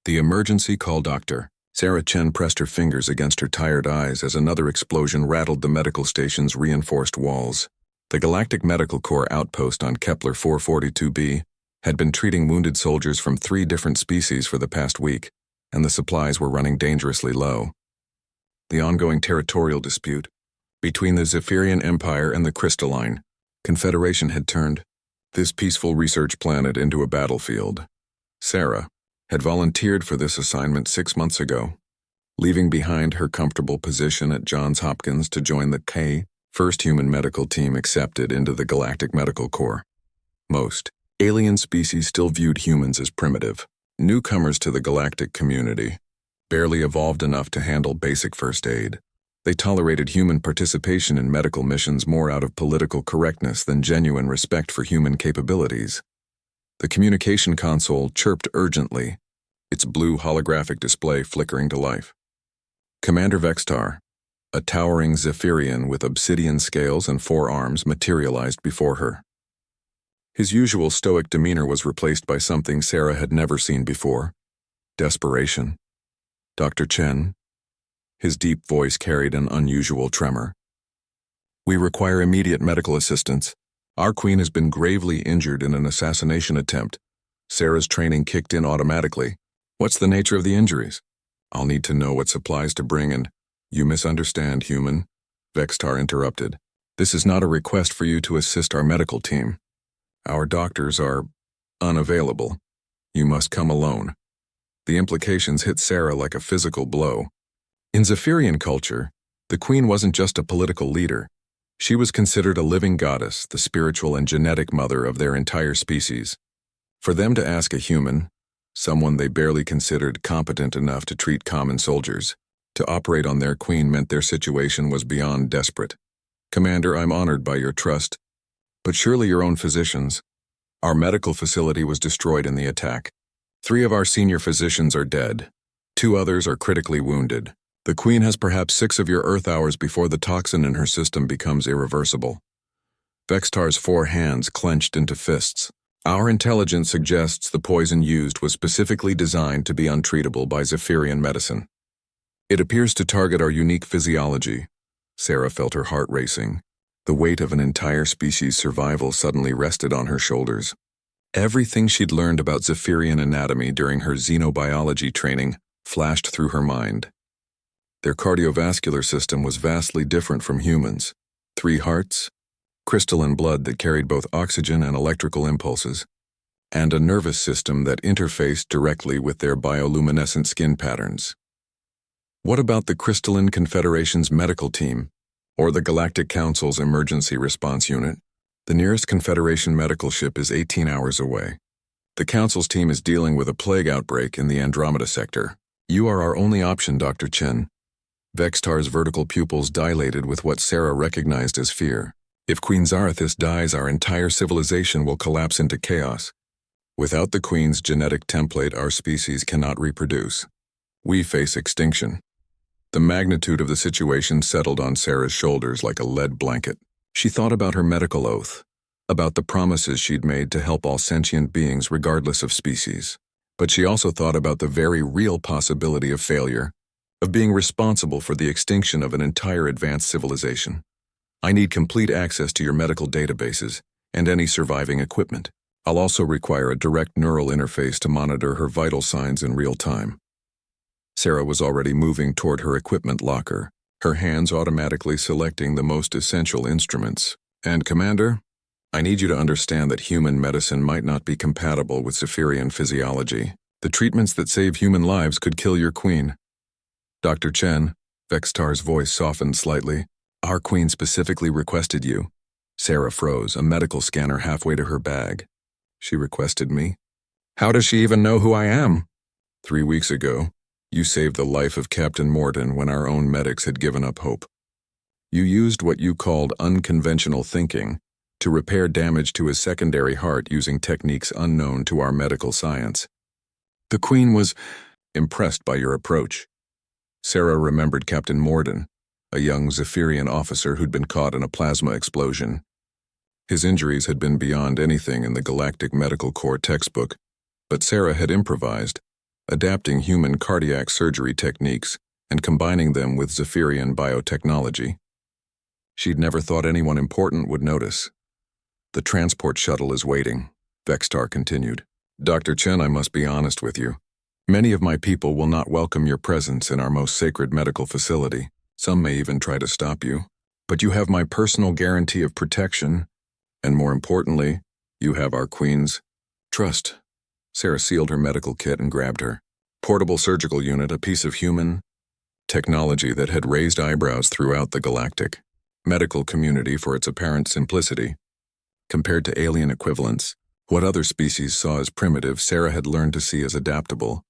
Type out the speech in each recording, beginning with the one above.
The emergency call doctor. Sarah Chen pressed her fingers against her tired eyes as another explosion rattled the medical station's reinforced walls. The Galactic Medical Corps outpost on Kepler 442b had been treating wounded soldiers from 3 different species for the past week, and the supplies were running dangerously low. The ongoing territorial dispute between the Zephyrian Empire and the Crystalline Confederation had turned this peaceful research planet into a battlefield. Sarah had volunteered for this assignment 6 months ago, leaving behind her comfortable position at Johns Hopkins to join the first human medical team accepted into the Galactic Medical Corps. Most alien species still viewed humans as primitive, newcomers to the galactic community, barely evolved enough to handle basic first aid. They tolerated human participation in medical missions more out of political correctness than genuine respect for human capabilities. The communication console chirped urgently, its blue holographic display flickering to life. Commander Vextar, a towering Zephyrian with obsidian scales and 4 arms, materialized before her. His usual stoic demeanor was replaced by something Sarah had never seen before: desperation. Dr. Chen. His deep voice carried an unusual tremor. We require immediate medical assistance. Our queen has been gravely injured in an assassination attempt. Sarah's training kicked in automatically. What's the nature of the injuries? I'll need to know what supplies to bring and— You misunderstand, human, Vextar interrupted. This is not a request for you to assist our medical team. Our doctors are unavailable. You must come alone. The implications hit Sarah like a physical blow. In Zephyrian culture, the queen wasn't just a political leader. She was considered a living goddess, the spiritual and genetic mother of their entire species. For them to ask a human, someone they barely considered competent enough to treat common soldiers, to operate on their queen meant their situation was beyond desperate. Commander, I'm honored by your trust, but surely your own physicians. Our medical facility was destroyed in the attack. 3 of our senior physicians are dead. 2 others are critically wounded. The queen has perhaps 6 of your Earth hours before the toxin in her system becomes irreversible. Vextar's 4 hands clenched into fists. Our intelligence suggests the poison used was specifically designed to be untreatable by Zephyrian medicine. It appears to target our unique physiology. Sarah felt her heart racing. The weight of an entire species' survival suddenly rested on her shoulders. Everything she'd learned about Zephyrian anatomy during her xenobiology training flashed through her mind. Their cardiovascular system was vastly different from humans. 3 hearts, crystalline blood that carried both oxygen and electrical impulses, and a nervous system that interfaced directly with their bioluminescent skin patterns. What about the Crystalline Confederation's medical team, or the Galactic Council's emergency response unit? The nearest Confederation medical ship is 18 hours away. The Council's team is dealing with a plague outbreak in the Andromeda sector. You are our only option, Dr. Chen. Vextar's vertical pupils dilated with what Sarah recognized as fear. If Queen Zarathis dies, our entire civilization will collapse into chaos. Without the Queen's genetic template, our species cannot reproduce. We face extinction. The magnitude of the situation settled on Sarah's shoulders like a lead blanket. She thought about her medical oath, about the promises she'd made to help all sentient beings regardless of species. But she also thought about the very real possibility of failure, of being responsible for the extinction of an entire advanced civilization. I need complete access to your medical databases and any surviving equipment. I'll also require a direct neural interface to monitor her vital signs in real time. Sarah was already moving toward her equipment locker, her hands automatically selecting the most essential instruments. And, Commander, I need you to understand that human medicine might not be compatible with Zephyrian physiology. The treatments that save human lives could kill your queen. Dr. Chen, Vextar's voice softened slightly. Our queen specifically requested you. Sarah froze, a medical scanner halfway to her bag. She requested me? How does she even know who I am? 3 weeks ago, you saved the life of Captain Morton when our own medics had given up hope. You used what you called unconventional thinking to repair damage to his secondary heart using techniques unknown to our medical science. The Queen was impressed by your approach. Sarah remembered Captain Morton, a young Zephyrian officer who'd been caught in a plasma explosion. His injuries had been beyond anything in the Galactic Medical Corps textbook, but Sarah had improvised, adapting human cardiac surgery techniques and combining them with Zephyrian biotechnology. She'd never thought anyone important would notice. The transport shuttle is waiting, Vextar continued. Dr. Chen, I must be honest with you. Many of my people will not welcome your presence in our most sacred medical facility. Some may even try to stop you. But you have my personal guarantee of protection, and more importantly, you have our Queen's trust. Sarah sealed her medical kit and grabbed her portable surgical unit, a piece of human technology that had raised eyebrows throughout the galactic medical community for its apparent simplicity. Compared to alien equivalents, what other species saw as primitive, Sarah had learned to see as adaptable.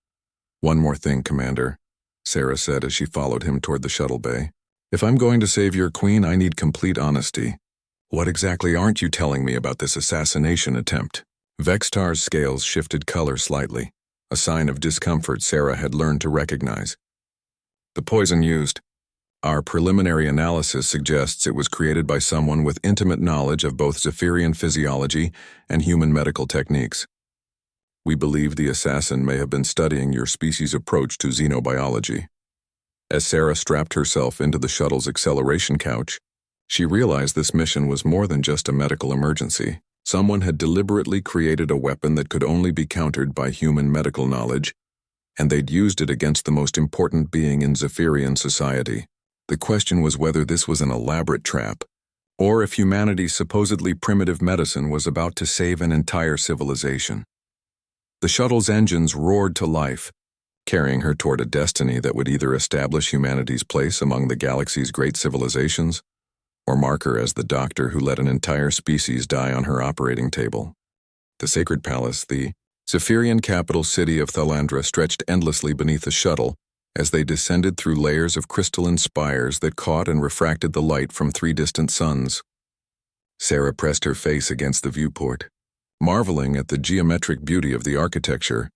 One more thing, Commander, Sarah said as she followed him toward the shuttle bay. If I'm going to save your Queen, I need complete honesty. What exactly aren't you telling me about this assassination attempt? Vextar's scales shifted color slightly, a sign of discomfort Sarah had learned to recognize. The poison used. Our preliminary analysis suggests it was created by someone with intimate knowledge of both Zephyrian physiology and human medical techniques. We believe the assassin may have been studying your species' approach to xenobiology. As Sarah strapped herself into the shuttle's acceleration couch, she realized this mission was more than just a medical emergency. Someone had deliberately created a weapon that could only be countered by human medical knowledge, and they'd used it against the most important being in Zephyrian society. The question was whether this was an elaborate trap, or if humanity's supposedly primitive medicine was about to save an entire civilization. The shuttle's engines roared to life, carrying her toward a destiny that would either establish humanity's place among the galaxy's great civilizations, or mark her as the doctor who let an entire species die on her operating table. The sacred palace, the Zephyrian capital city of Thalandra, stretched endlessly beneath the shuttle as they descended through layers of crystalline spires that caught and refracted the light from 3 distant suns. Sarah pressed her face against the viewport, marveling at the geometric beauty of the architecture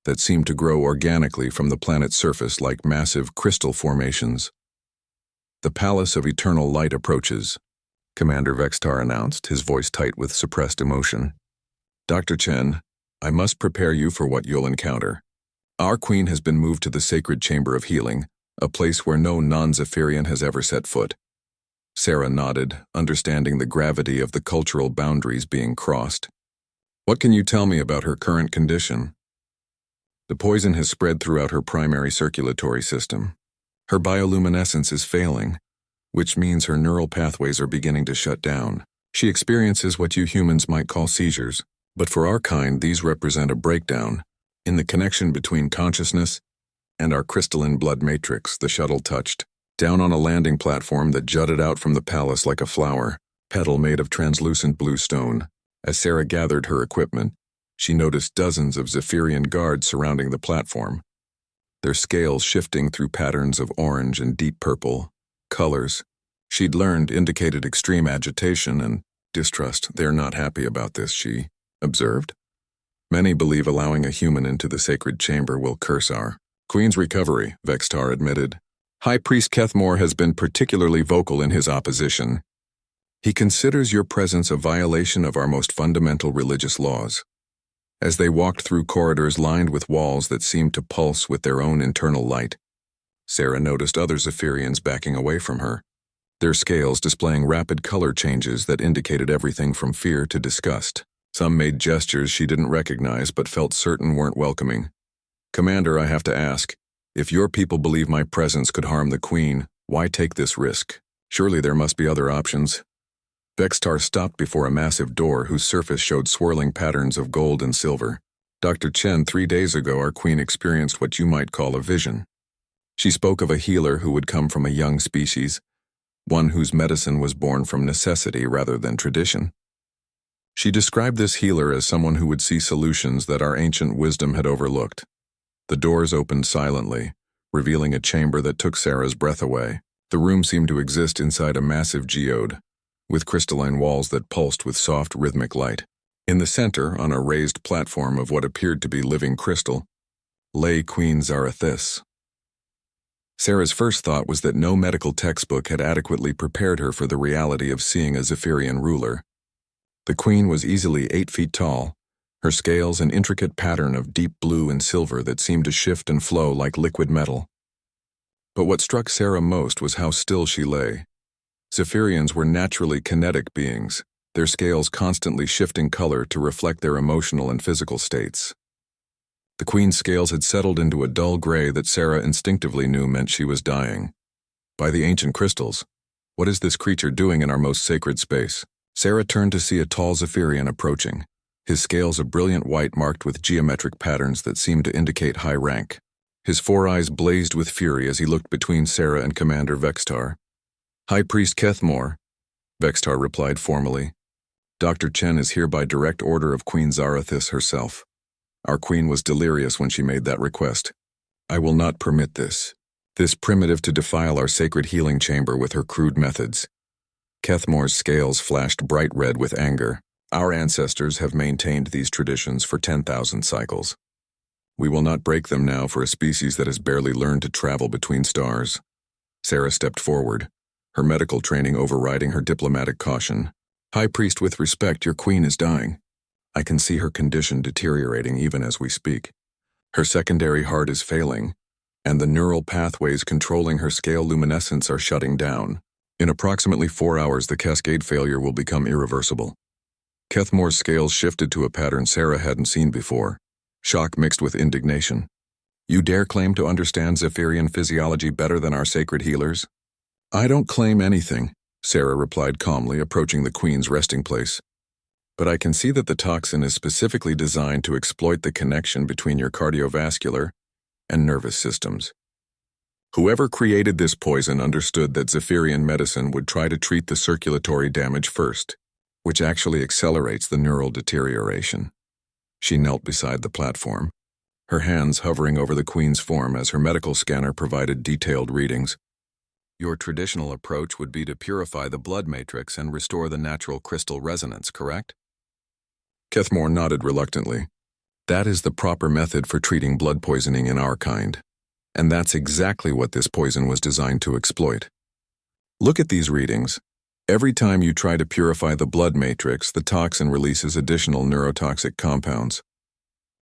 that seemed to grow organically from the planet's surface like massive crystal formations. The Palace of Eternal Light approaches, Commander Vextar announced, his voice tight with suppressed emotion. Dr. Chen, I must prepare you for what you'll encounter. Our Queen has been moved to the Sacred Chamber of Healing, a place where no non-Zephyrian has ever set foot. Sarah nodded, understanding the gravity of the cultural boundaries being crossed. What can you tell me about her current condition? The poison has spread throughout her primary circulatory system. Her bioluminescence is failing, which means her neural pathways are beginning to shut down. She experiences what you humans might call seizures, but for our kind, these represent a breakdown in the connection between consciousness and our crystalline blood matrix. The shuttle touched down on a landing platform that jutted out from the palace like a flower, petal made of translucent blue stone. As Sarah gathered her equipment, she noticed dozens of Zephyrian guards surrounding the platform, their scales shifting through patterns of orange and deep purple. Colors she'd learned indicated extreme agitation and distrust. They're not happy about this, she observed. Many believe allowing a human into the sacred chamber will curse our Queen's recovery, Vextar admitted. High Priest Kethmore has been particularly vocal in his opposition. He considers your presence a violation of our most fundamental religious laws. As they walked through corridors lined with walls that seemed to pulse with their own internal light, Sarah noticed other Zephyrians backing away from her, their scales displaying rapid color changes that indicated everything from fear to disgust. Some made gestures she didn't recognize but felt certain weren't welcoming. Commander, I have to ask, if your people believe my presence could harm the Queen, why take this risk? Surely there must be other options. Vextar stopped before a massive door whose surface showed swirling patterns of gold and silver. Dr. Chen, 3 days ago our Queen experienced what you might call a vision. She spoke of a healer who would come from a young species, one whose medicine was born from necessity rather than tradition. She described this healer as someone who would see solutions that our ancient wisdom had overlooked. The doors opened silently, revealing a chamber that took Sarah's breath away. The room seemed to exist inside a massive geode, with crystalline walls that pulsed with soft rhythmic light. In the center, on a raised platform of what appeared to be living crystal, lay Queen Zarathis. Sarah's first thought was that no medical textbook had adequately prepared her for the reality of seeing a Zephyrian ruler. The Queen was easily 8 feet tall, her scales an intricate pattern of deep blue and silver that seemed to shift and flow like liquid metal. But what struck Sarah most was how still she lay. Zephyrians were naturally kinetic beings, their scales constantly shifting color to reflect their emotional and physical states. The queen's scales had settled into a dull gray that Sarah instinctively knew meant she was dying. By the ancient crystals, what is this creature doing in our most sacred space? Sarah turned to see a tall Zephyrian approaching, his scales a brilliant white marked with geometric patterns that seemed to indicate high rank. His four eyes blazed with fury as he looked between Sarah and Commander Vextar. "High Priest Kethmore," Vextar replied formally. "Dr. Chen is here by direct order of Queen Zarathis herself. Our queen was delirious when she made that request. I will not permit this primitive to defile our sacred healing chamber with her crude methods." Kethmore's scales flashed bright red with anger. "Our ancestors have maintained these traditions for 10,000 cycles. We will not break them now for a species that has barely learned to travel between stars." Sarah stepped forward, her medical training overriding her diplomatic caution. "High Priest, with respect, your queen is dying. I can see her condition deteriorating even as we speak. Her secondary heart is failing, and the neural pathways controlling her scale luminescence are shutting down. In approximately 4 hours, the cascade failure will become irreversible." Kethmore's scales shifted to a pattern Sarah hadn't seen before, shock mixed with indignation. "You dare claim to understand Zephyrian physiology better than our sacred healers?" "I don't claim anything," Sarah replied calmly, approaching the queen's resting place. "But I can see that the toxin is specifically designed to exploit the connection between your cardiovascular and nervous systems. Whoever created this poison understood that Zephyrian medicine would try to treat the circulatory damage first, which actually accelerates the neural deterioration." She knelt beside the platform, her hands hovering over the queen's form as her medical scanner provided detailed readings. "Your traditional approach would be to purify the blood matrix and restore the natural crystal resonance, correct?" Kethmore nodded reluctantly. "That is the proper method for treating blood poisoning in our kind, and that's exactly what this poison was designed to exploit. Look at these readings. Every time you try to purify the blood matrix, the toxin releases additional neurotoxic compounds.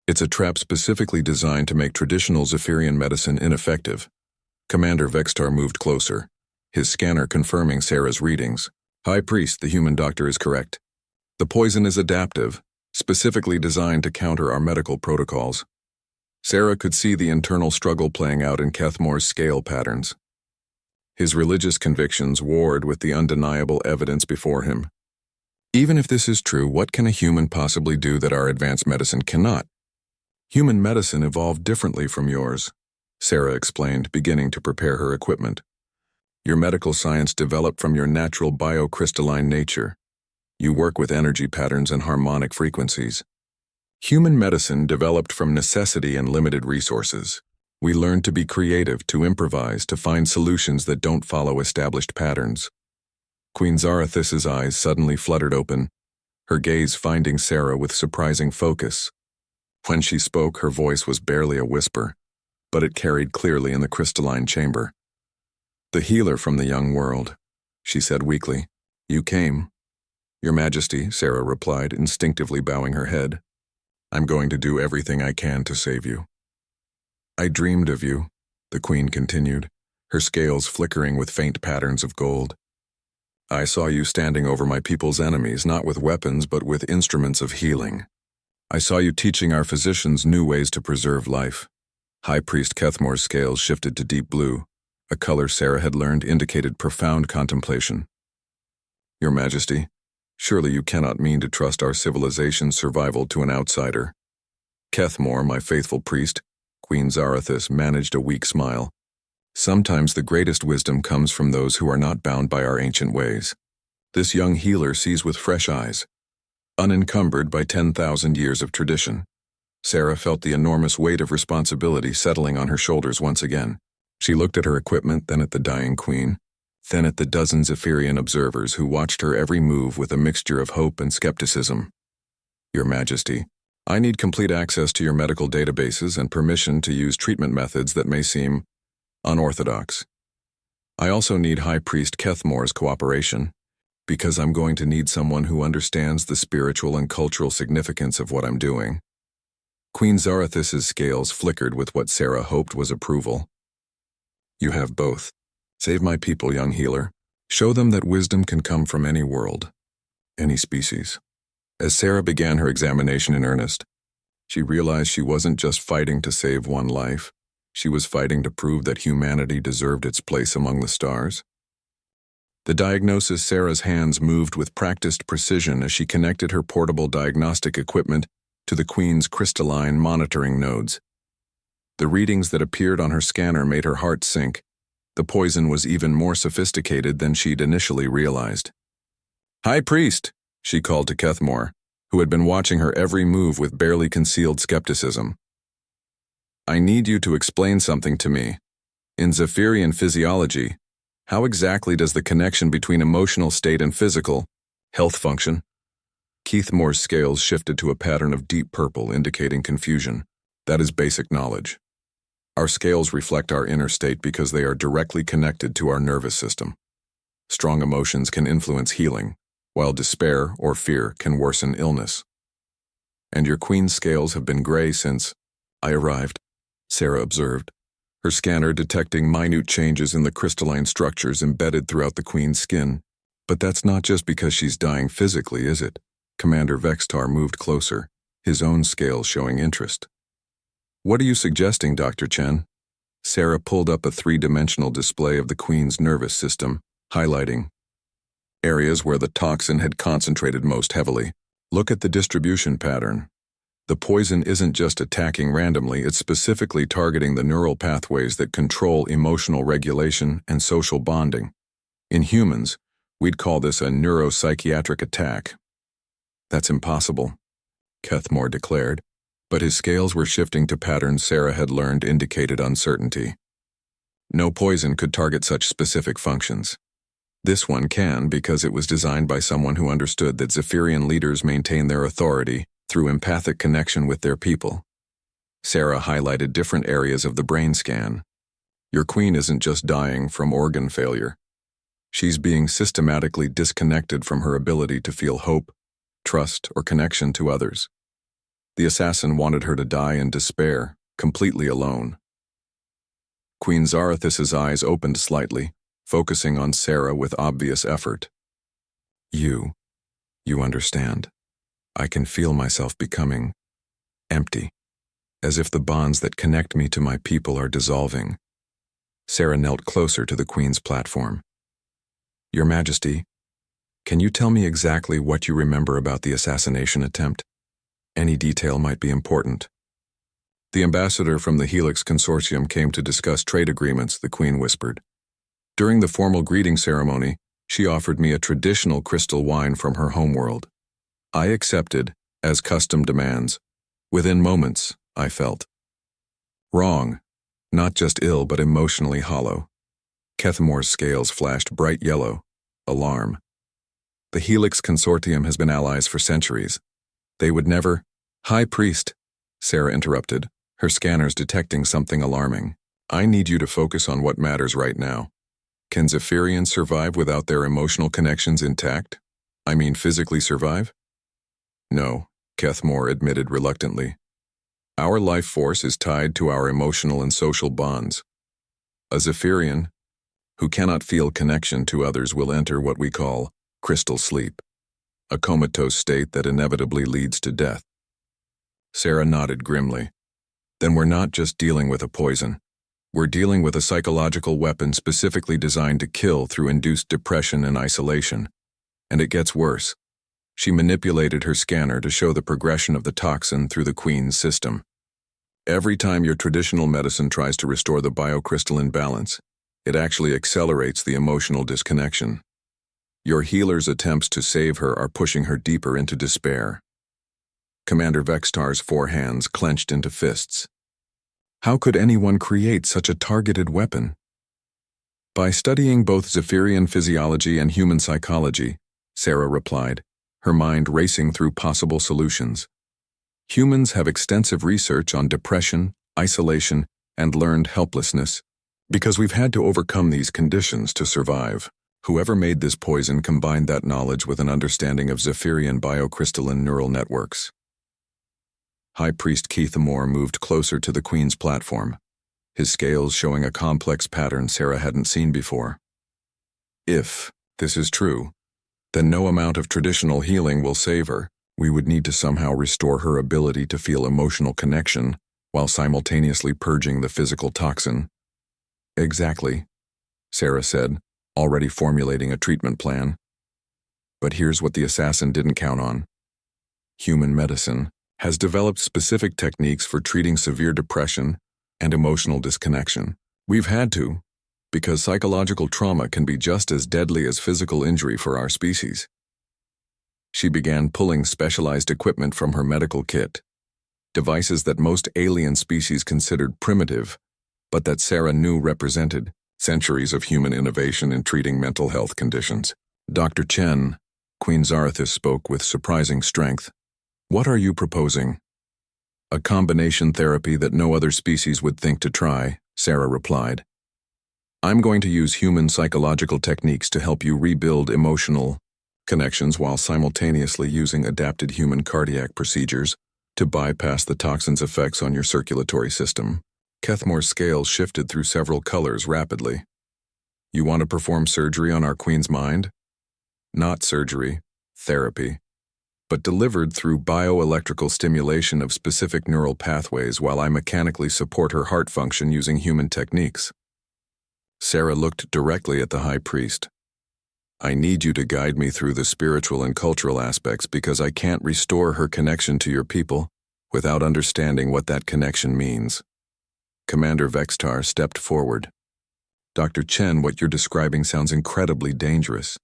It's a trap specifically designed to make traditional Zephyrian medicine ineffective." Commander Vextar moved closer, his scanner confirming Sarah's readings. "High Priest, the human doctor is correct. The poison is adaptive, specifically designed to counter our medical protocols." Sarah could see the internal struggle playing out in Kethmore's scale patterns. His religious convictions warred with the undeniable evidence before him. "Even if this is true, what can a human possibly do that our advanced medicine cannot? Human medicine evolved differently from yours," Sarah explained, beginning to prepare her equipment. "Your medical science developed from your natural biocrystalline nature. You work with energy patterns and harmonic frequencies. Human medicine developed from necessity and limited resources. We learned to be creative, to improvise, to find solutions that don't follow established patterns." Queen Zarathis's eyes suddenly fluttered open, her gaze finding Sarah with surprising focus. When she spoke, her voice was barely a whisper, but it carried clearly in the crystalline chamber. "The healer from the young world," she said weakly. "You came." "Your Majesty," Sarah replied, instinctively bowing her head. "I'm going to do everything I can to save you." "I dreamed of you," the queen continued, her scales flickering with faint patterns of gold. "I saw you standing over my people's enemies, not with weapons but with instruments of healing. I saw you teaching our physicians new ways to preserve life." High Priest Kethmore's scales shifted to deep blue, a color Sarah had learned indicated profound contemplation. "Your Majesty, surely you cannot mean to trust our civilization's survival to an outsider." "Kethmore, my faithful priest," Queen Zarathis managed a weak smile. "Sometimes the greatest wisdom comes from those who are not bound by our ancient ways. This young healer sees with fresh eyes, unencumbered by 10,000 years of tradition." Sarah felt the enormous weight of responsibility settling on her shoulders once again. She looked at her equipment, then at the dying queen, then at the dozen Zephyrian observers who watched her every move with a mixture of hope and skepticism. "Your Majesty, I need complete access to your medical databases and permission to use treatment methods that may seem unorthodox. I also need High Priest Kethmore's cooperation. Because I'm going to need someone who understands the spiritual and cultural significance of what I'm doing. Queen Zarethis' scales flickered with what Sarah hoped was approval. You have both. Save my people, young healer. Show them that wisdom can come from any world, any species. As Sarah began her examination in earnest, she realized she wasn't just fighting to save one life. She was fighting to prove that humanity deserved its place among the stars. The diagnosis Sarah's hands moved with practiced precision as she connected her portable diagnostic equipment to the Queen's crystalline monitoring nodes. The readings that appeared on her scanner made her heart sink. The poison was even more sophisticated than she'd initially realized. "High Priest," she called to Kethmore, who had been watching her every move with barely concealed skepticism. "I need you to explain something to me. In Zephyrian physiology, how exactly does the connection between emotional state and physical health function?" Kethmore's scales shifted to a pattern of deep purple, indicating confusion. "That is basic knowledge. Our scales reflect our inner state because they are directly connected to our nervous system. Strong emotions can influence healing, while despair or fear can worsen illness. And your Queen's scales have been gray since I arrived," Sarah observed, her scanner detecting minute changes in the crystalline structures embedded throughout the Queen's skin. "But that's not just because she's dying physically, is it?" Commander Vextar moved closer, his own scales showing interest. "What are you suggesting, Dr. Chen?" Sarah pulled up a three-dimensional display of the Queen's nervous system, highlighting areas where the toxin had concentrated most heavily. "Look at the distribution pattern. The poison isn't just attacking randomly, it's specifically targeting the neural pathways that control emotional regulation and social bonding. In humans, we'd call this a neuropsychiatric attack." "That's impossible," Kethmore declared, but his scales were shifting to patterns Sarah had learned indicated uncertainty. No poison could target such specific functions. This one can because it was designed by someone who understood that Zephyrian leaders maintain their authority through empathic connection with their people. Sarah highlighted different areas of the brain scan. "Your Queen isn't just dying from organ failure. She's being systematically disconnected from her ability to feel hope, trust, or connection to others. The assassin wanted her to die in despair, completely alone." Queen Zarethis' eyes opened slightly, focusing on Sarah with obvious effort. You understand. I can feel myself becoming empty, as if the bonds that connect me to my people are dissolving." Sarah knelt closer to the Queen's platform. "Your Majesty, can you tell me exactly what you remember about the assassination attempt? Any detail might be important." "The ambassador from the Helix Consortium came to discuss trade agreements," the Queen whispered. "During the formal greeting ceremony, she offered me a traditional crystal wine from her homeworld. I accepted, as custom demands. Within moments, I felt wrong, not just ill but emotionally hollow." Kethmore's scales flashed bright yellow, alarm. "The Helix Consortium has been allies for centuries. They would never—" "High Priest," Sarah interrupted, her scanners detecting something alarming. "I need you to focus on what matters right now. Can Zephyrians survive without their emotional connections intact? I mean physically survive?" "No," Kethmore admitted reluctantly. "Our life force is tied to our emotional and social bonds. A Zephyrian who cannot feel connection to others will enter what we call crystal sleep, a comatose state that inevitably leads to death." Sarah nodded grimly. "Then we're not just dealing with a poison. We're dealing with a psychological weapon specifically designed to kill through induced depression and isolation. And it gets worse." She manipulated her scanner to show the progression of the toxin through the Queen's system. "Every time your traditional medicine tries to restore the biocrystalline balance, it actually accelerates the emotional disconnection. Your healer's attempts to save her are pushing her deeper into despair." Commander Vextar's four hands clenched into fists. How could anyone create such a targeted weapon? "By studying both Zephyrian physiology and human psychology," Sarah replied, her mind racing through possible solutions. "Humans have extensive research on depression, isolation, and learned helplessness. Because we've had to overcome these conditions to survive. Whoever made this poison combined that knowledge with an understanding of Zephyrian biocrystalline neural networks. High Priest Keith Moore moved closer to the Queen's platform, his scales showing a complex pattern Sarah hadn't seen before. If this is true, then no amount of traditional healing will save her. We would need to somehow restore her ability to feel emotional connection while simultaneously purging the physical toxin. Exactly, Sarah said, already formulating a treatment plan. But here's what the assassin didn't count on. Human medicine has developed specific techniques for treating severe depression and emotional disconnection. We've had to, because psychological trauma can be just as deadly as physical injury for our species. She began pulling specialized equipment from her medical kit, devices that most alien species considered primitive, but that Sarah knew represented centuries of human innovation in treating mental health conditions. Dr. Chen, Queen Zarathis spoke with surprising strength. What are you proposing? A combination therapy that no other species would think to try, Sarah replied. I'm going to use human psychological techniques to help you rebuild emotional connections while simultaneously using adapted human cardiac procedures to bypass the toxin's effects on your circulatory system. Kethmore's scales shifted through several colors rapidly. You want to perform surgery on our Queen's mind? Not surgery, therapy, but delivered through bioelectrical stimulation of specific neural pathways while I mechanically support her heart function using human techniques. Sarah looked directly at the High Priest. I need you to guide me through the spiritual and cultural aspects because I can't restore her connection to your people without understanding what that connection means. Commander Vextar stepped forward. Dr. Chen, what you're describing sounds incredibly dangerous.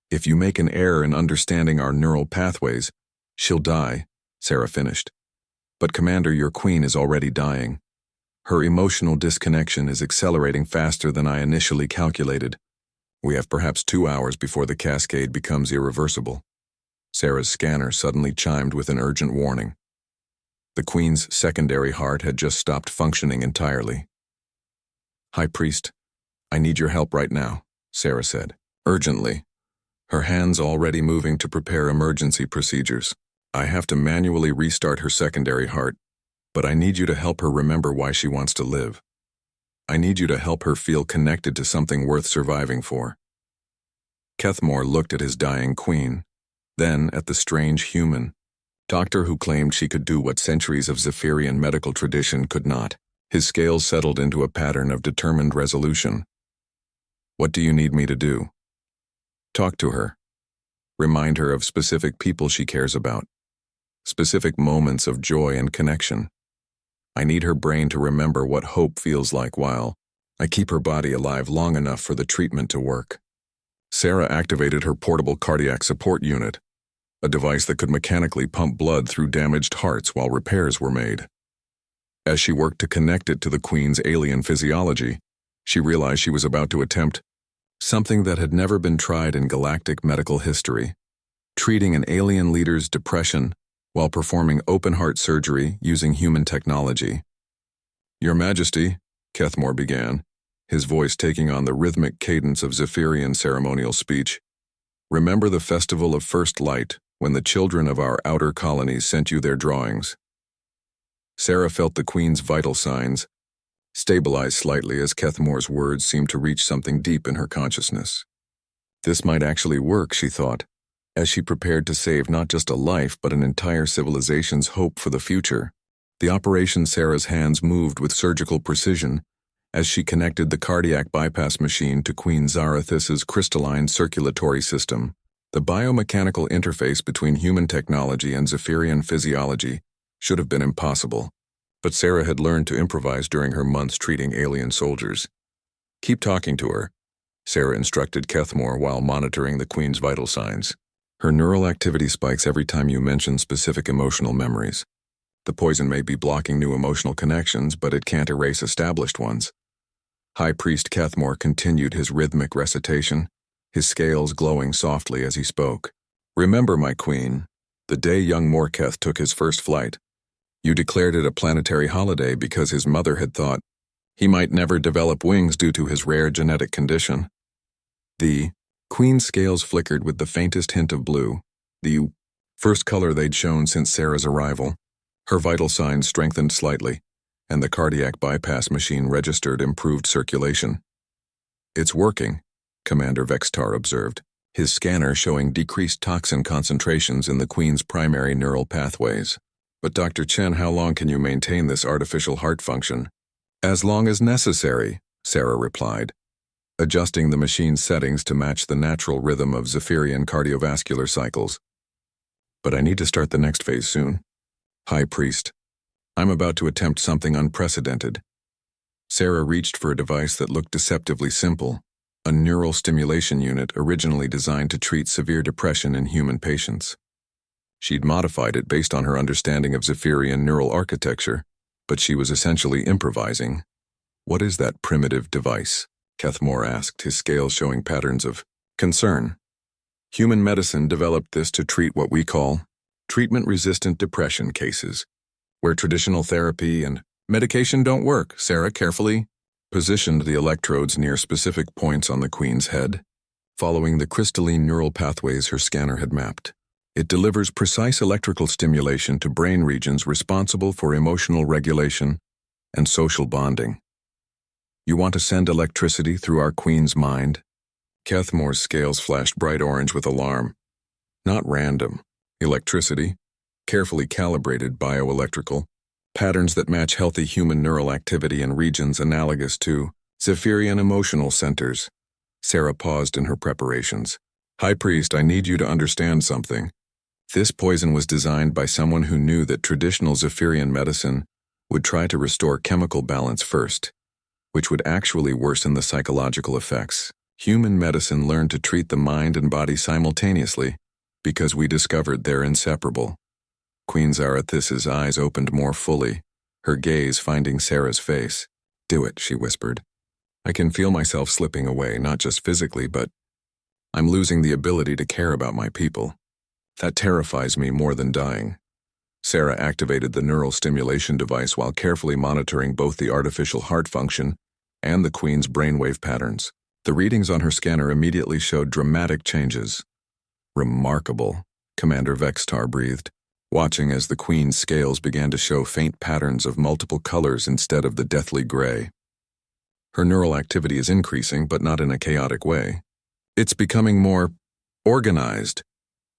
If you make an error in understanding our neural pathways, she'll die, Sarah finished. But Commander, your Queen is already dying. Her emotional disconnection is accelerating faster than I initially calculated. We have perhaps 2 hours before the cascade becomes irreversible. Sarah's scanner suddenly chimed with an urgent warning. The Queen's secondary heart had just stopped functioning entirely. High Priest, I need your help right now, Sarah said, urgently, her hands already moving to prepare emergency procedures. I have to manually restart her secondary heart, but I need you to help her remember why she wants to live. I need you to help her feel connected to something worth surviving for. Kethmore looked at his dying queen, then at the strange human doctor who claimed she could do what centuries of Zephyrian medical tradition could not. His scales settled into a pattern of determined resolution. What do you need me to do? Talk to her. Remind her of specific people she cares about. Specific moments of joy and connection. I need her brain to remember what hope feels like while I keep her body alive long enough for the treatment to work. Sarah activated her portable cardiac support unit, a device that could mechanically pump blood through damaged hearts while repairs were made. As she worked to connect it to the Queen's alien physiology, she realized she was about to attempt something that had never been tried in galactic medical history, treating an alien leader's depression while performing open-heart surgery using human technology. Your Majesty, Kethmore began, his voice taking on the rhythmic cadence of Zephyrian ceremonial speech. Remember the festival of first light, when the children of our outer colonies sent you their drawings. Sarah felt the Queen's vital signs stabilize slightly as Kethmore's words seemed to reach something deep in her consciousness. This might actually work, she thought, as she prepared to save not just a life but an entire civilization's hope for the future. The operation Sarah's hands moved with surgical precision as she connected the cardiac bypass machine to Queen Zarathis's crystalline circulatory system. The biomechanical interface between human technology and Zephyrian physiology should have been impossible, but Sarah had learned to improvise during her months treating alien soldiers. Keep talking to her, Sarah instructed Kethmore while monitoring the Queen's vital signs. Her neural activity spikes every time you mention specific emotional memories. The poison may be blocking new emotional connections, but it can't erase established ones. High Priest Kethmore continued his rhythmic recitation, his scales glowing softly as he spoke. Remember, my queen, the day young Morketh took his first flight, you declared it a planetary holiday because his mother had thought he might never develop wings due to his rare genetic condition. The Queen's scales flickered with the faintest hint of blue, the first color they'd shown since Sarah's arrival. Her vital signs strengthened slightly, and the cardiac bypass machine registered improved circulation. "It's working," Commander Vextar observed, his scanner showing decreased toxin concentrations in the Queen's primary neural pathways. "But Dr. Chen, how long can you maintain this artificial heart function?" "As long as necessary," Sarah replied, adjusting the machine's settings to match the natural rhythm of Zephyrian cardiovascular cycles. "But I need to start the next phase soon. High Priest, I'm about to attempt something unprecedented." Sarah reached for a device that looked deceptively simple, a neural stimulation unit originally designed to treat severe depression in human patients. She'd modified it based on her understanding of Zephyrian neural architecture, but she was essentially improvising. "What is that primitive device?" Kethmore asked, his scales showing patterns of concern. "Human medicine developed this to treat what we call treatment-resistant depression cases, where traditional therapy and medication don't work." Sarah carefully positioned the electrodes near specific points on the Queen's head, following the crystalline neural pathways her scanner had mapped. "It delivers precise electrical stimulation to brain regions responsible for emotional regulation and social bonding." "You want to send electricity through our Queen's mind?" Kethmore's scales flashed bright orange with alarm. "Not random electricity, carefully calibrated bioelectrical patterns that match healthy human neural activity in regions analogous to Zephyrian emotional centers." Sarah paused in her preparations. "High Priest, I need you to understand something. This poison was designed by someone who knew that traditional Zephyrian medicine would try to restore chemical balance first, which would actually worsen the psychological effects. Human medicine learned to treat the mind and body simultaneously because we discovered they're inseparable." Queen Zarathus's eyes opened more fully, her gaze finding Sarah's face. "Do it," she whispered. "I can feel myself slipping away, not just physically, but I'm losing the ability to care about my people. That terrifies me more than dying." Sarah activated the neural stimulation device while carefully monitoring both the artificial heart function and the Queen's brainwave patterns. The readings on her scanner immediately showed dramatic changes. "Remarkable," Commander Vextar breathed, watching as the Queen's scales began to show faint patterns of multiple colors instead of the deathly gray. "Her neural activity is increasing, but not in a chaotic way. It's becoming more organized.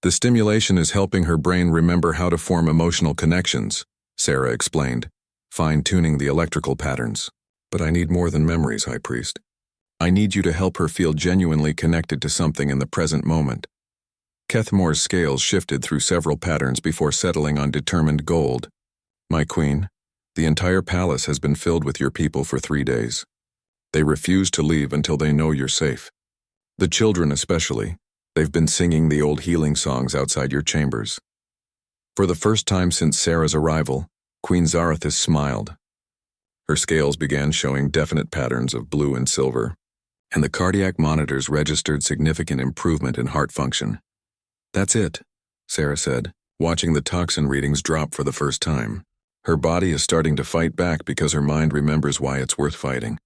The stimulation is helping her brain remember how to form emotional connections," Sarah explained, fine-tuning the electrical patterns. "But I need more than memories, High Priest. I need you to help her feel genuinely connected to something in the present moment." Kethmore's scales shifted through several patterns before settling on determined gold. "My Queen, the entire palace has been filled with your people for 3 days. They refuse to leave until they know you're safe. The children especially. They've been singing the old healing songs outside your chambers." For the first time since Sarah's arrival, Queen Zarathus smiled. Her scales began showing definite patterns of blue and silver, and the cardiac monitors registered significant improvement in heart function. "That's it," Sarah said, watching the toxin readings drop for the first time. Her body is starting to fight back because her mind remembers why it's worth fighting.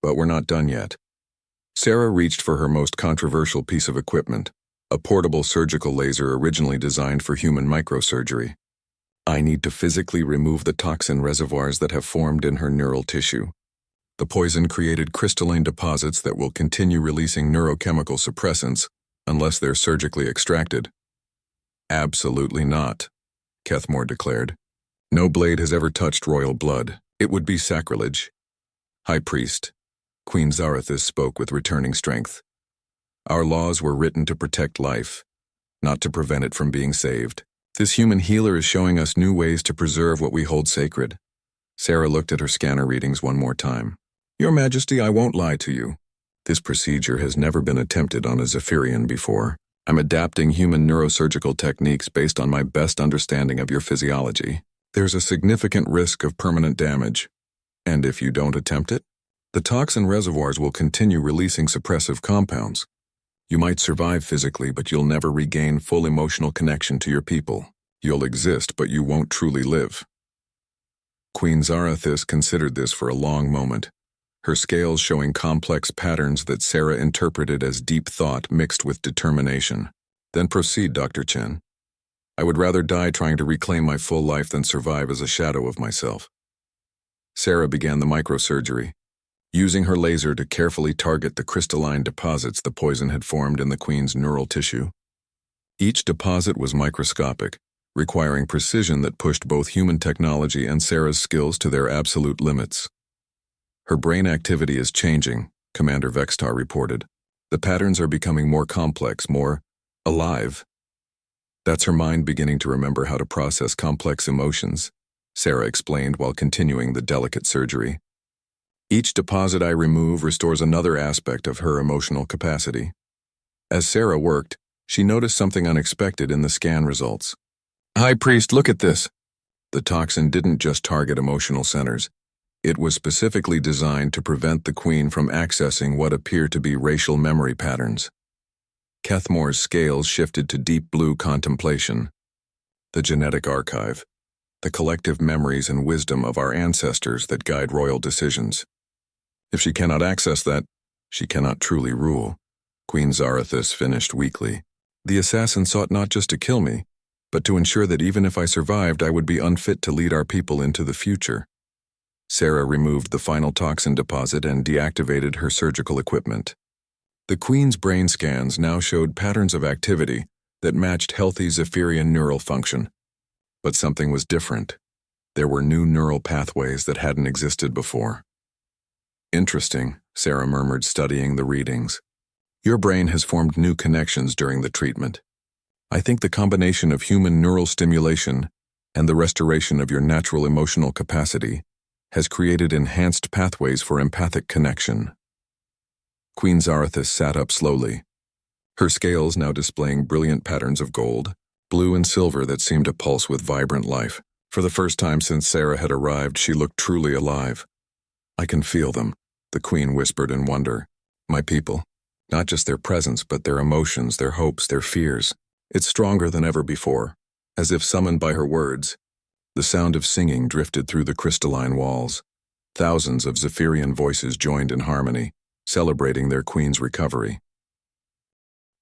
But we're not done yet. Sarah reached for her most controversial piece of equipment, a portable surgical laser originally designed for human microsurgery. "I need to physically remove the toxin reservoirs that have formed in her neural tissue. The poison created crystalline deposits that will continue releasing neurochemical suppressants unless they're surgically extracted." "Absolutely not," Kethmore declared. "No blade has ever touched royal blood. It would be sacrilege." "High Priest," Queen Zarathus spoke with returning strength, "our laws were written to protect life, not to prevent it from being saved. This human healer is showing us new ways to preserve what we hold sacred." Sarah looked at her scanner readings one more time. "Your Majesty, I won't lie to you. This procedure has never been attempted on a Zephyrian before. I'm adapting human neurosurgical techniques based on my best understanding of your physiology. There's a significant risk of permanent damage. And if you don't attempt it, the toxin reservoirs will continue releasing suppressive compounds. You might survive physically, but you'll never regain full emotional connection to your people. You'll exist, but you won't truly live." Queen Zarathus considered this for a long moment, her scales showing complex patterns that Sarah interpreted as deep thought mixed with determination. Then proceed, Dr. Chen. I would rather die trying to reclaim my full life than survive as a shadow of myself. Sarah began the microsurgery, using her laser to carefully target the crystalline deposits the poison had formed in the queen's neural tissue. Each deposit was microscopic, requiring precision that pushed both human technology and Sarah's skills to their absolute limits. Her brain activity is changing, Commander Vextar reported. The patterns are becoming more complex, more alive. That's her mind beginning to remember how to process complex emotions, Sarah explained while continuing the delicate surgery. Each deposit I remove restores another aspect of her emotional capacity. As Sarah worked, she noticed something unexpected in the scan results. High Priest, look at this. The toxin didn't just target emotional centers. It was specifically designed to prevent the Queen from accessing what appear to be racial memory patterns. Kethmore's scales shifted to deep blue contemplation. The genetic archive, the collective memories and wisdom of our ancestors that guide royal decisions. If she cannot access that, she cannot truly rule, Queen Zarathus finished weakly. The assassin sought not just to kill me, but to ensure that even if I survived, I would be unfit to lead our people into the future. Sarah removed the final toxin deposit and deactivated her surgical equipment. The Queen's brain scans now showed patterns of activity that matched healthy Zephyrian neural function. But something was different. There were new neural pathways that hadn't existed before. Interesting, Sarah murmured, studying the readings. Your brain has formed new connections during the treatment. I think the combination of human neural stimulation and the restoration of your natural emotional capacity has created enhanced pathways for empathic connection. Queen Zarathus sat up slowly, her scales now displaying brilliant patterns of gold, blue and silver that seemed to pulse with vibrant life. For the first time since Sarah had arrived, she looked truly alive. I can feel them, the Queen whispered in wonder. My people. Not just their presence, but their emotions, their hopes, their fears. It's stronger than ever before. As if summoned by her words, the sound of singing drifted through the crystalline walls. Thousands of Zephyrian voices joined in harmony, celebrating their queen's recovery.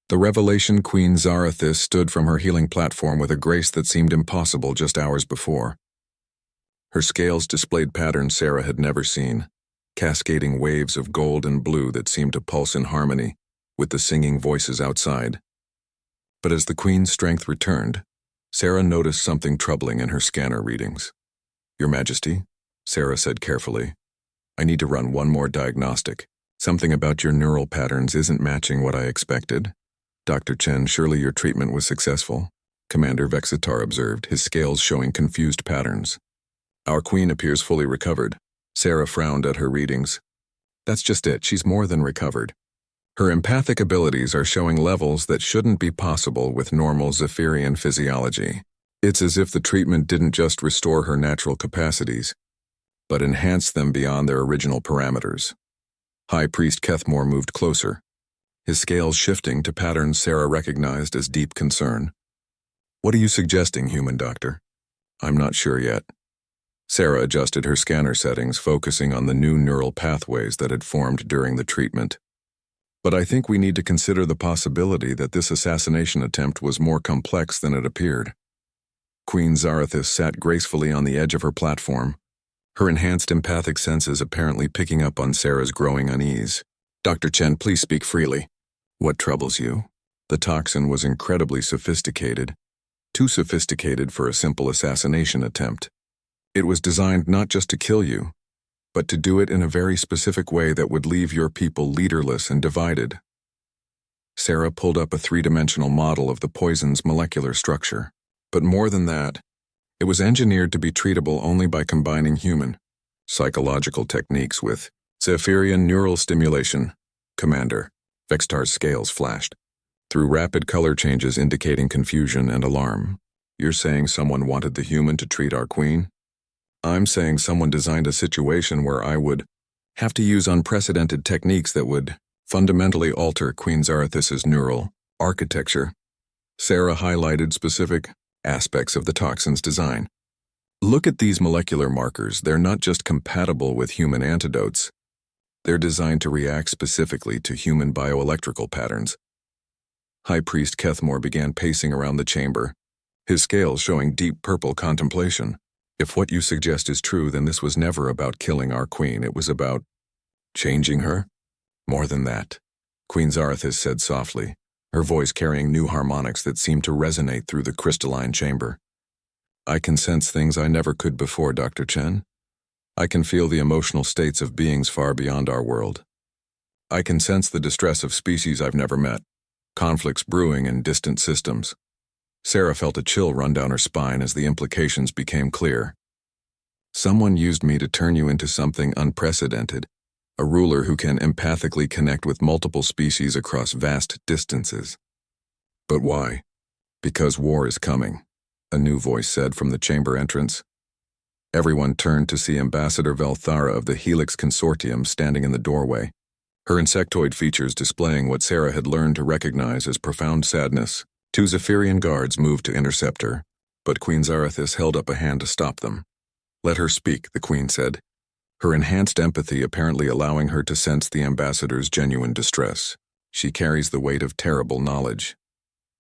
The revelation Queen Zarathus stood from her healing platform with a grace that seemed impossible just hours before. Her scales displayed patterns Sarah had never seen, cascading waves of gold and blue that seemed to pulse in harmony with the singing voices outside. But as the Queen's strength returned, Sarah noticed something troubling in her scanner readings. Your Majesty, Sarah said carefully, I need to run one more diagnostic. Something about your neural patterns isn't matching what I expected. Dr. Chen, surely your treatment was successful, Commander Vexitar observed, his scales showing confused patterns. Our Queen appears fully recovered. Sarah frowned at her readings. That's just it, she's more than recovered. Her empathic abilities are showing levels that shouldn't be possible with normal Zephyrian physiology. It's as if the treatment didn't just restore her natural capacities, but enhanced them beyond their original parameters. High Priest Kethmore moved closer, his scales shifting to patterns Sarah recognized as deep concern. What are you suggesting, human doctor? I'm not sure yet. Sarah adjusted her scanner settings, focusing on the new neural pathways that had formed during the treatment. But I think we need to consider the possibility that this assassination attempt was more complex than it appeared. Queen Zarathus sat gracefully on the edge of her platform, her enhanced empathic senses apparently picking up on Sarah's growing unease. Dr. Chen, please speak freely. What troubles you? The toxin was incredibly sophisticated, too sophisticated for a simple assassination attempt. It was designed not just to kill you, but to do it in a very specific way that would leave your people leaderless and divided. Sarah pulled up a three-dimensional model of the poison's molecular structure. But more than that, it was engineered to be treatable only by combining human, psychological techniques with Zephyrian neural stimulation. Commander, Vextar's scales flashed, through rapid color changes indicating confusion and alarm. You're saying someone wanted the human to treat our queen? I'm saying someone designed a situation where I would have to use unprecedented techniques that would fundamentally alter Queen Zarathus's neural architecture. Sarah highlighted specific aspects of the toxin's design. Look at these molecular markers. They're not just compatible with human antidotes. They're designed to react specifically to human bioelectrical patterns. High Priest Kethmore began pacing around the chamber, his scales showing deep purple contemplation. If what you suggest is true, then this was never about killing our queen. It was about changing her? More than that, Queen Zarathis said softly, her voice carrying new harmonics that seemed to resonate through the crystalline chamber. I can sense things I never could before, Dr. Chen. I can feel the emotional states of beings far beyond our world. I can sense the distress of species I've never met, conflicts brewing in distant systems. Sarah felt a chill run down her spine as the implications became clear. Someone used me to turn you into something unprecedented, a ruler who can empathically connect with multiple species across vast distances. But why? Because war is coming, a new voice said from the chamber entrance. Everyone turned to see Ambassador Velthara of the Helix Consortium standing in the doorway, her insectoid features displaying what Sarah had learned to recognize as profound sadness. 2 Zephyrian guards moved to intercept her, but Queen Zarathis held up a hand to stop them. Let her speak, the Queen said, her enhanced empathy apparently allowing her to sense the ambassador's genuine distress. She carries the weight of terrible knowledge.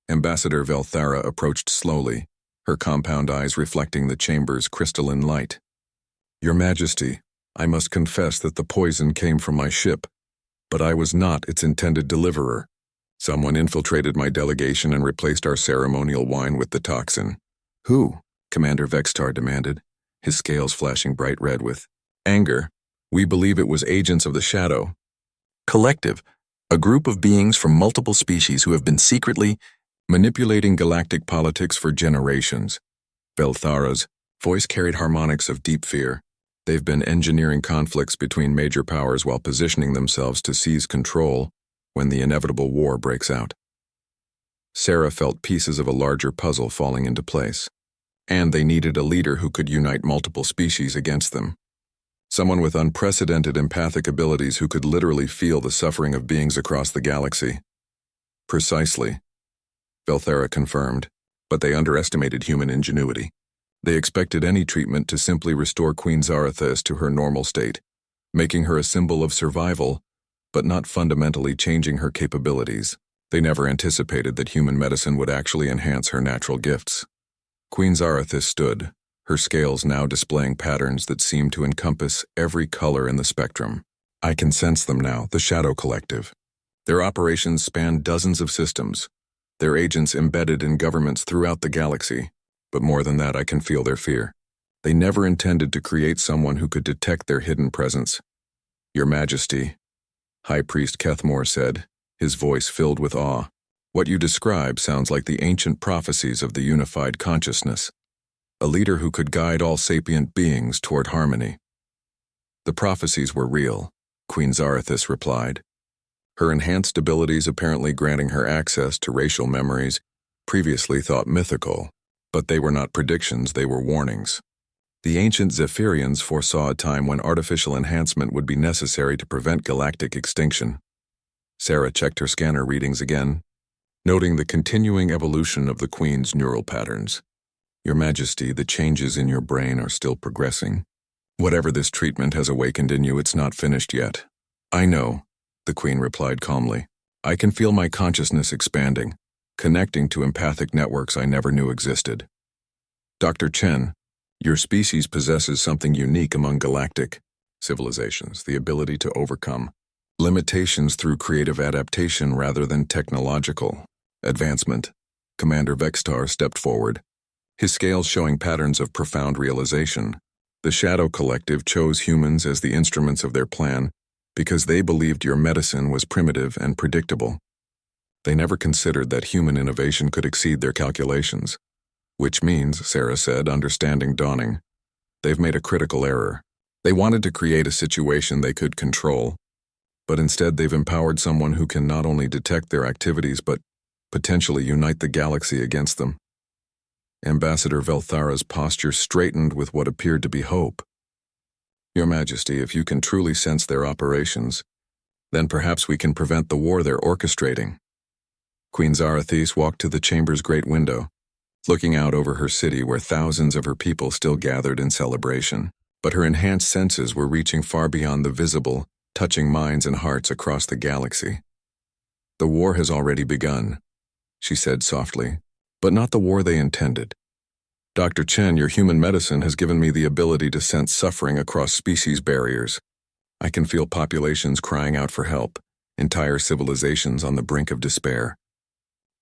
Ambassador Velthara approached slowly, her compound eyes reflecting the chamber's crystalline light. Your Majesty, I must confess that the poison came from my ship, but I was not its intended deliverer. Someone infiltrated my delegation and replaced our ceremonial wine with the toxin. Who? Commander Vextar demanded, his scales flashing bright red with anger. We believe it was agents of the Shadow Collective, a group of beings from multiple species who have been secretly manipulating galactic politics for generations. Velthara's voice carried harmonics of deep fear. They've been engineering conflicts between major powers while positioning themselves to seize control when the inevitable war breaks out. Sarah felt pieces of a larger puzzle falling into place, and they needed a leader who could unite multiple species against them. Someone with unprecedented empathic abilities who could literally feel the suffering of beings across the galaxy. Precisely, Velthara confirmed, but they underestimated human ingenuity. They expected any treatment to simply restore Queen Zarathis to her normal state, making her a symbol of survival, but not fundamentally changing her capabilities. They never anticipated that human medicine would actually enhance her natural gifts. Queen Zarathis stood, her scales now displaying patterns that seemed to encompass every color in the spectrum. I can sense them now, the Shadow Collective. Their operations span dozens of systems, their agents embedded in governments throughout the galaxy. But more than that, I can feel their fear. They never intended to create someone who could detect their hidden presence. Your Majesty, High Priest Kethmore said, his voice filled with awe. What you describe sounds like the ancient prophecies of the unified consciousness, a leader who could guide all sapient beings toward harmony. The prophecies were real, Queen Zarathis replied, her enhanced abilities apparently granting her access to racial memories previously thought mythical, but they were not predictions, they were warnings. The ancient Zephyrians foresaw a time when artificial enhancement would be necessary to prevent galactic extinction. Sarah checked her scanner readings again, noting the continuing evolution of the Queen's neural patterns. Your Majesty, the changes in your brain are still progressing. Whatever this treatment has awakened in you, it's not finished yet. I know, the Queen replied calmly. I can feel my consciousness expanding, connecting to empathic networks I never knew existed. Dr. Chen, your species possesses something unique among galactic civilizations, the ability to overcome limitations through creative adaptation rather than technological advancement. Commander Vextar stepped forward, his scales showing patterns of profound realization. The Shadow Collective chose humans as the instruments of their plan because they believed your medicine was primitive and predictable. They never considered that human innovation could exceed their calculations. Which means, Sarah said, understanding dawning, they've made a critical error. They wanted to create a situation they could control, but instead they've empowered someone who can not only detect their activities but potentially unite the galaxy against them. Ambassador Velthara's posture straightened with what appeared to be hope. Your Majesty, if you can truly sense their operations, then perhaps we can prevent the war they're orchestrating. Queen Zarathis walked to the chamber's great window, looking out over her city where thousands of her people still gathered in celebration. But her enhanced senses were reaching far beyond the visible touching minds and hearts across the galaxy. "The war has already begun," she said softly, "but not the war they intended. Dr. Chen, your human medicine has given me the ability to sense suffering across species barriers. I can feel populations crying out for help, entire civilizations on the brink of despair.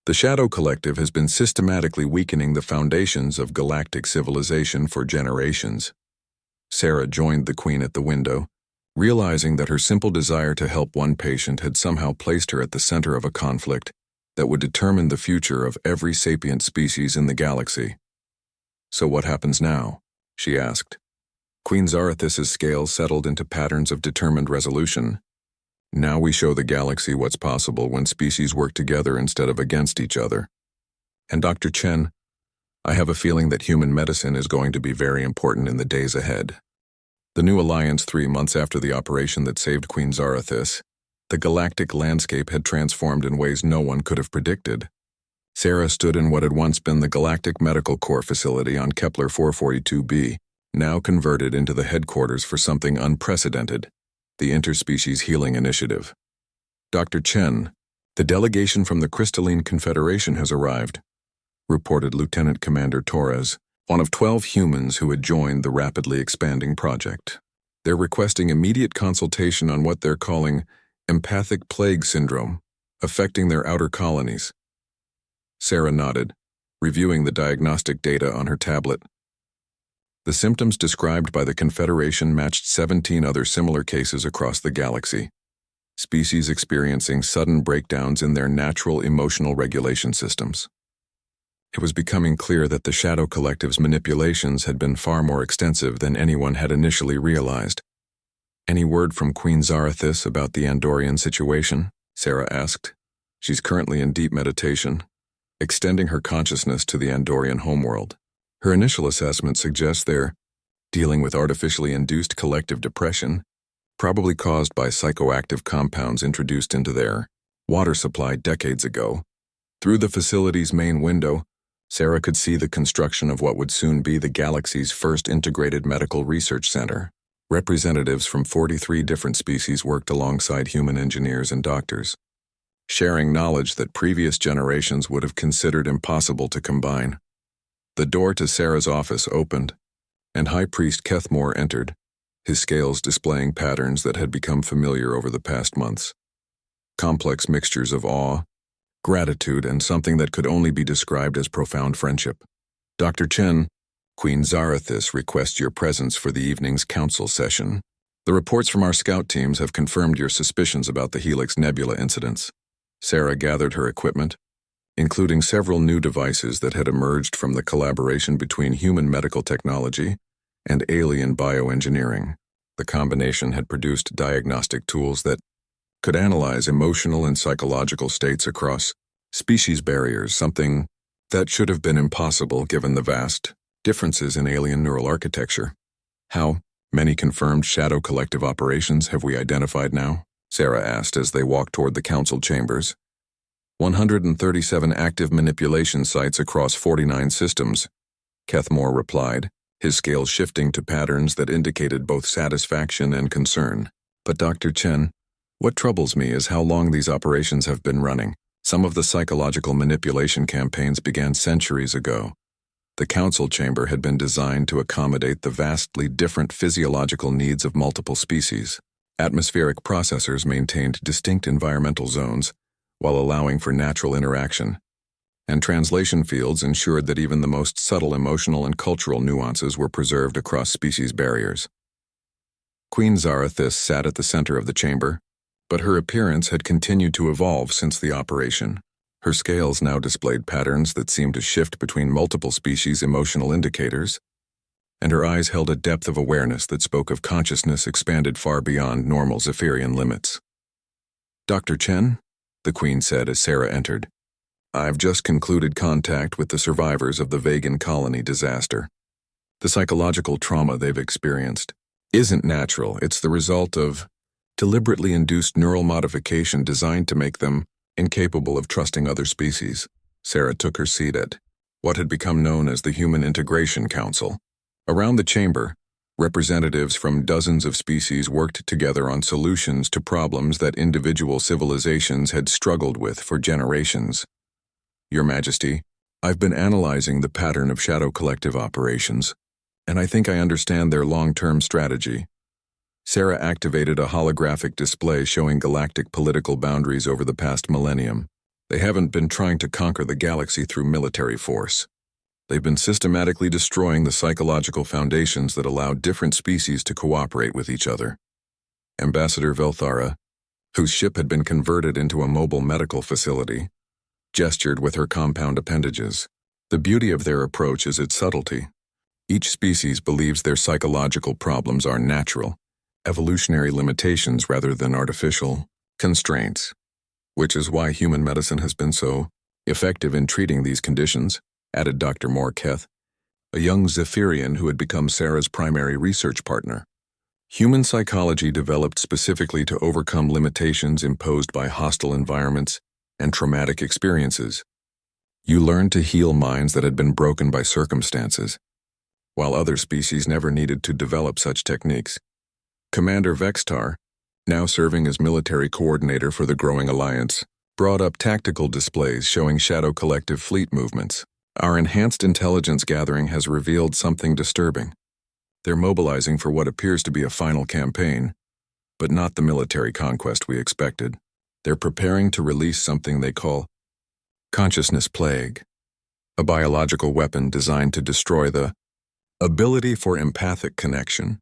The Shadow Collective has been systematically weakening the foundations of galactic civilization for generations." Sarah joined the Queen at the window, realizing that her simple desire to help one patient had somehow placed her at the center of a conflict that would determine the future of every sapient species in the galaxy. "So what happens now?" she asked. Queen Zarathus's scales settled into patterns of determined resolution. "Now we show the galaxy what's possible when species work together instead of against each other. And Dr. Chen, I have a feeling that human medicine is going to be very important in the days ahead." The new alliance 3 months after the operation that saved Queen Zarathus, the galactic landscape had transformed in ways no one could have predicted. Sarah stood in what had once been the Galactic Medical Corps facility on Kepler 442b, now converted into the headquarters for something unprecedented, the Interspecies Healing Initiative. "Dr. Chen, the delegation from the Crystalline Confederation has arrived," reported Lieutenant Commander Torres, one of 12 humans who had joined the rapidly expanding project. "They're requesting immediate consultation on what they're calling empathic plague syndrome, affecting their outer colonies." Sarah nodded, reviewing the diagnostic data on her tablet. The symptoms described by the Confederation matched 17 other similar cases across the galaxy, species experiencing sudden breakdowns in their natural emotional regulation systems. It was becoming clear that the Shadow Collective's manipulations had been far more extensive than anyone had initially realized. "Any word from Queen Zarathus about the Andorian situation?" Sarah asked. "She's currently in deep meditation, extending her consciousness to the Andorian homeworld. Her initial assessment suggests they're dealing with artificially induced collective depression, probably caused by psychoactive compounds introduced into their water supply decades ago." Through the facility's main window, Sarah could see the construction of what would soon be the galaxy's first integrated medical research center. Representatives from 43 different species worked alongside human engineers and doctors, sharing knowledge that previous generations would have considered impossible to combine. The door to Sarah's office opened, and High Priest Kethmore entered, his scales displaying patterns that had become familiar over the past months. Complex mixtures of awe, gratitude, and something that could only be described as profound friendship. "Dr. Chen, Queen Zarathus requests your presence for the evening's council session. The reports from our scout teams have confirmed your suspicions about the Helix Nebula incidents." Sarah gathered her equipment, including several new devices that had emerged from the collaboration between human medical technology and alien bioengineering. The combination had produced diagnostic tools that could analyze emotional and psychological states across species barriers, something that should have been impossible given the vast differences in alien neural architecture. "How many confirmed Shadow Collective operations have we identified now?" Sarah asked as they walked toward the council chambers. 137 active manipulation sites across 49 systems, Kethmore replied, his scales shifting to patterns that indicated both satisfaction and concern. "But Dr. Chen, what troubles me is how long these operations have been running. Some of the psychological manipulation campaigns began centuries ago. The council chamber had been designed to accommodate the vastly different physiological needs of multiple species. Atmospheric processors maintained distinct environmental zones while allowing for natural interaction, and translation fields ensured that even the most subtle emotional and cultural nuances were preserved across species barriers." Queen Zarathus sat at the center of the chamber, but her appearance had continued to evolve since the operation. Her scales now displayed patterns that seemed to shift between multiple species' emotional indicators, and her eyes held a depth of awareness that spoke of consciousness expanded far beyond normal Zephyrian limits. "Dr. Chen," the Queen said as Sarah entered, "I've just concluded contact with the survivors of the Vegan colony disaster. The psychological trauma they've experienced isn't natural. It's the result of deliberately induced neural modification designed to make them incapable of trusting other species." Sarah took her seat at what had become known as the Human Integration Council. Around the chamber, Representatives from dozens of species worked together on solutions to problems that individual civilizations had struggled with for generations. Your Majesty, I've been analyzing the pattern of Shadow Collective operations, and I think I understand their long-term strategy. Sarah activated a holographic display showing galactic political boundaries over the past millennium. They haven't been trying to conquer the galaxy through military force. They've been systematically destroying the psychological foundations that allow different species to cooperate with each other. Ambassador Velthara, whose ship had been converted into a mobile medical facility, gestured with her compound appendages. The beauty of their approach is its subtlety. Each species believes their psychological problems are natural, evolutionary limitations rather than artificial constraints, which is why human medicine has been so effective in treating these conditions, added Dr. Morketh, a young Zephyrian who had become Sarah's primary research partner. Human psychology developed specifically to overcome limitations imposed by hostile environments and traumatic experiences. You learned to heal minds that had been broken by circumstances, while other species never needed to develop such techniques. Commander Vextar, now serving as military coordinator for the growing alliance, brought up tactical displays showing Shadow Collective fleet movements. Our enhanced intelligence gathering has revealed something disturbing. They're mobilizing for what appears to be a final campaign, but not the military conquest we expected. They're preparing to release something they call Consciousness Plague, a biological weapon designed to destroy the ability for empathic connection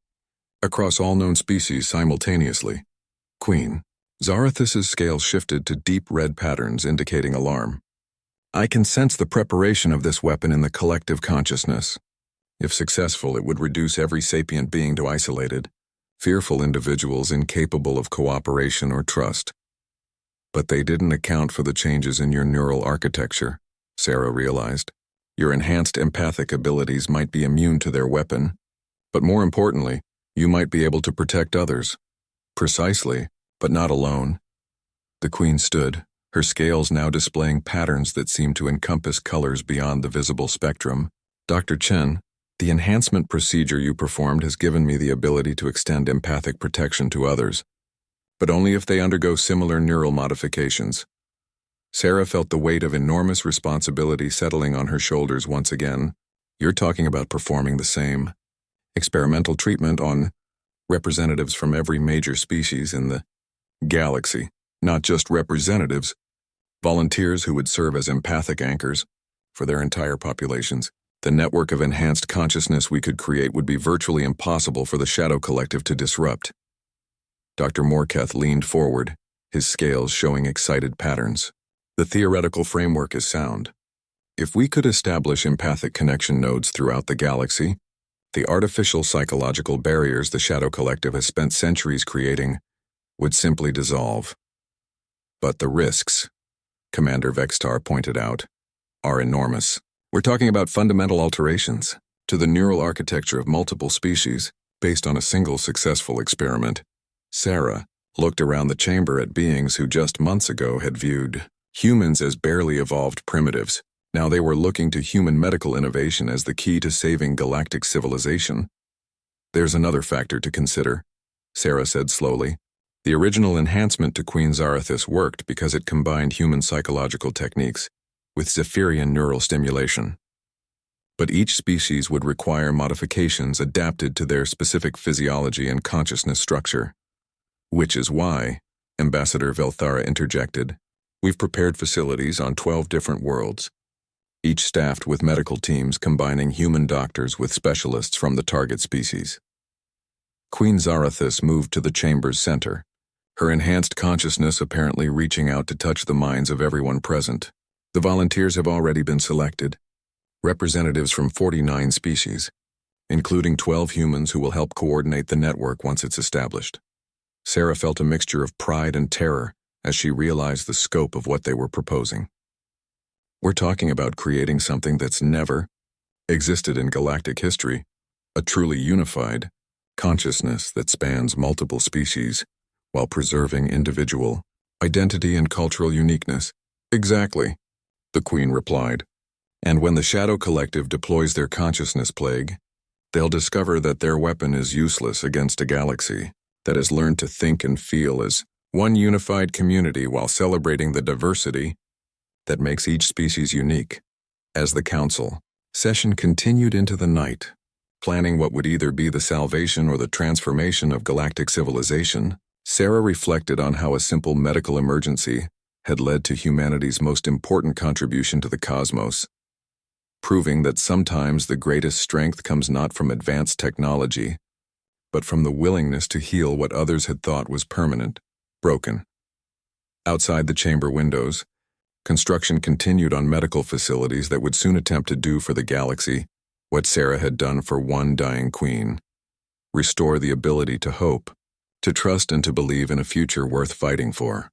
across all known species simultaneously. Queen, Zarathus's scale shifted to deep red patterns indicating alarm. I can sense the preparation of this weapon in the collective consciousness. If successful, it would reduce every sapient being to isolated, fearful individuals incapable of cooperation or trust. But they didn't account for the changes in your neural architecture, Sarah realized. Your enhanced empathic abilities might be immune to their weapon, but more importantly, you might be able to protect others. Precisely, but not alone. The Queen stood, her scales now displaying patterns that seemed to encompass colors beyond the visible spectrum. Dr. Chen, the enhancement procedure you performed has given me the ability to extend empathic protection to others, but only if they undergo similar neural modifications. Sarah felt the weight of enormous responsibility settling on her shoulders once again. You're talking about performing the same experimental treatment on representatives from every major species in the galaxy. Not just representatives, volunteers who would serve as empathic anchors for their entire populations. The network of enhanced consciousness we could create would be virtually impossible for the Shadow Collective to disrupt. Dr. Morketh leaned forward, his scales showing excited patterns. The theoretical framework is sound. If we could establish empathic connection nodes throughout the galaxy, the artificial psychological barriers the Shadow Collective has spent centuries creating would simply dissolve. But the risks, Commander Vextar pointed out, are enormous. We're talking about fundamental alterations to the neural architecture of multiple species based on a single successful experiment. Sarah looked around the chamber at beings who just months ago had viewed humans as barely evolved primitives. Now they were looking to human medical innovation as the key to saving galactic civilization. There's another factor to consider, Sarah said slowly. The original enhancement to Queen Zarathus worked because it combined human psychological techniques with Zephyrian neural stimulation. But each species would require modifications adapted to their specific physiology and consciousness structure. Which is why, Ambassador Velthara interjected, we've prepared facilities on 12 different worlds, each staffed with medical teams combining human doctors with specialists from the target species. Queen Zarathus moved to the chamber's center, her enhanced consciousness apparently reaching out to touch the minds of everyone present. The volunteers have already been selected, representatives from 49 species, including 12 humans who will help coordinate the network once it's established. Sarah felt a mixture of pride and terror as she realized the scope of what they were proposing. We're talking about creating something that's never existed in galactic history, a truly unified consciousness that spans multiple species while preserving individual identity and cultural uniqueness. Exactly, the Queen replied. And when the Shadow Collective deploys their consciousness plague, They'll discover that their weapon is useless against a galaxy that has learned to think and feel as one unified community while celebrating the diversity that makes each species unique. As the council session continued into the night, planning what would either be the salvation or the transformation of galactic civilization, Sarah reflected on how a simple medical emergency had led to humanity's most important contribution to the cosmos, proving that sometimes the greatest strength comes not from advanced technology, but from the willingness to heal what others had thought was permanent, broken. Outside the chamber windows, construction continued on medical facilities that would soon attempt to do for the galaxy what Sarah had done for one dying queen: restore the ability to hope, to trust, and to believe in a future worth fighting for.